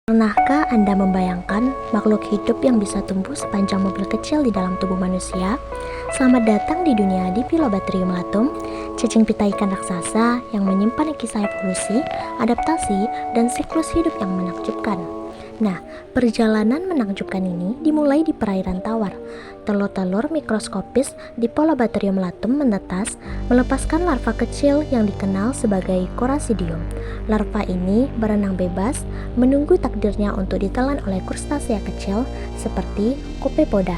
Pernahkah Anda membayangkan makhluk hidup yang bisa tumbuh sepanjang mobil kecil di dalam tubuh manusia? Selamat datang di dunia Dipilobatrium latum, cacing pita ikan raksasa yang menyimpan kisah evolusi, adaptasi, dan siklus hidup yang menakjubkan. Nah, perjalanan menakjubkan ini dimulai di perairan tawar. Telur-telur mikroskopis Dipilobatrium latum menetas, melepaskan larva kecil yang dikenal sebagai Corasidium. Larva ini berenang bebas, menunggu takdirnya untuk ditelan oleh krustasea kecil seperti Copepoda.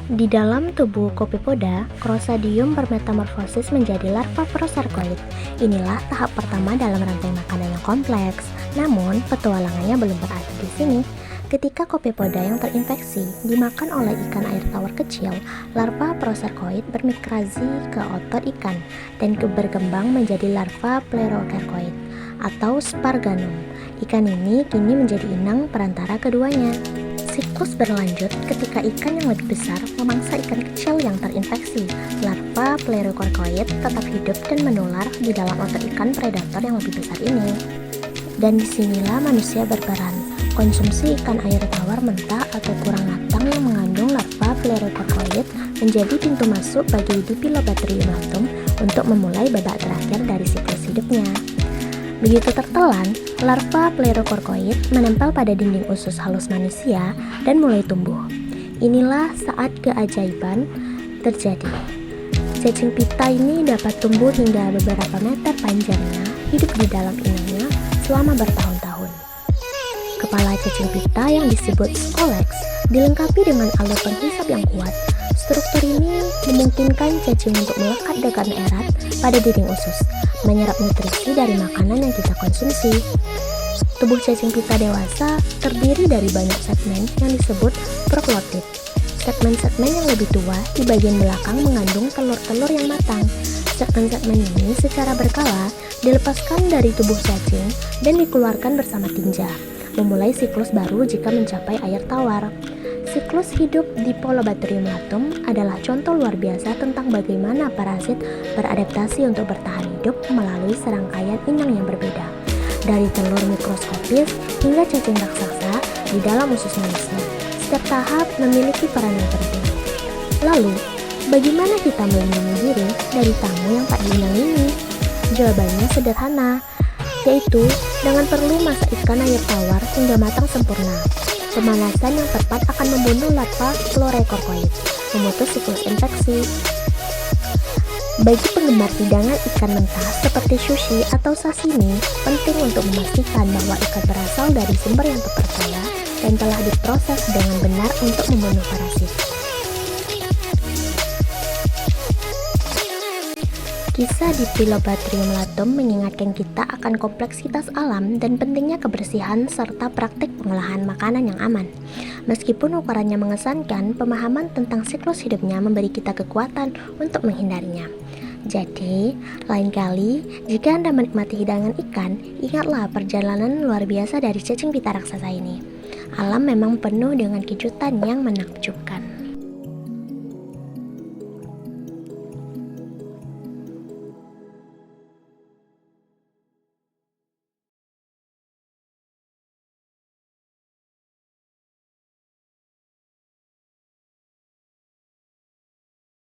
Di dalam tubuh Copepoda, Corasidium bermetamorfosis menjadi larva prosarkoid. Inilah tahap pertama dalam rantai makanan yang kompleks. Namun, petualangannya belum berakhir di sini. Ketika Copepoda yang terinfeksi dimakan oleh ikan air tawar kecil, larva prosarkoid bermigrasi ke otot ikan dan berkembang menjadi larva plerokarkoid atau sparganum. Ikan ini kini menjadi inang perantara keduanya. Siklus berlanjut ketika ikan yang lebih besar memangsa ikan kecil yang terinfeksi. Larva plerokarkoid tetap hidup dan menular di dalam otot ikan predator yang lebih besar ini. Dan disinilah manusia berperan. Konsumsi ikan air tawar mentah atau kurang matang yang mengandung larva plerokarkoid menjadi pintu masuk bagi Dipilobatrium latum untuk memulai babak terakhir dari siklus hidupnya. Begitu tertelan, larva plerokarkoid menempel pada dinding usus halus manusia dan mulai tumbuh. Inilah saat keajaiban terjadi. Cacing pita ini dapat tumbuh hingga beberapa meter panjangnya, hidup di dalam inangnya selama bertahun-tahun. Kepala cacing pita yang disebut scolex dilengkapi dengan alur penghisap yang kuat. Struktur ini memungkinkan cacing untuk melekat dengan erat pada dinding usus, menyerap nutrisi dari makanan yang kita konsumsi. Tubuh cacing pita dewasa terdiri dari banyak segmen yang disebut proglotid. Segmen-segmen yang lebih tua di bagian belakang mengandung telur-telur yang matang. Segmen-segmen ini secara berkala dilepaskan dari tubuh cacing dan dikeluarkan bersama tinja, memulai siklus baru jika mencapai air tawar. Siklus hidup Dipilobatrium latum adalah contoh luar biasa tentang bagaimana parasit beradaptasi untuk bertahan hidup melalui serangkaian inang yang berbeda, dari telur mikroskopis hingga cacing raksasa di dalam usus manusia. Setiap tahap memiliki peran yang penting. Lalu, bagaimana kita melindungi diri dari tamu yang tak diundang ini? Jawabannya sederhana, yaitu dengan perlu masak ikan air tawar hingga matang sempurna. Pemanasan yang tepat akan membunuh larva plerokarkoid, memutus siklus infeksi. Bagi penggemar hidangan ikan mentah seperti sushi atau sashimi, penting untuk memastikan bahwa ikan berasal dari sumber yang terpercaya dan telah diproses dengan benar untuk membunuh parasit. Kisah Dipilobatrium latum mengingatkan kita akan kompleksitas alam dan pentingnya kebersihan serta praktik pengolahan makanan yang aman. Meskipun ukurannya mengesankan, pemahaman tentang siklus hidupnya memberi kita kekuatan untuk menghindarinya. Jadi, lain kali jika Anda menikmati hidangan ikan, ingatlah perjalanan luar biasa dari cacing pita raksasa ini. Alam memang penuh dengan kejutan yang menakjubkan.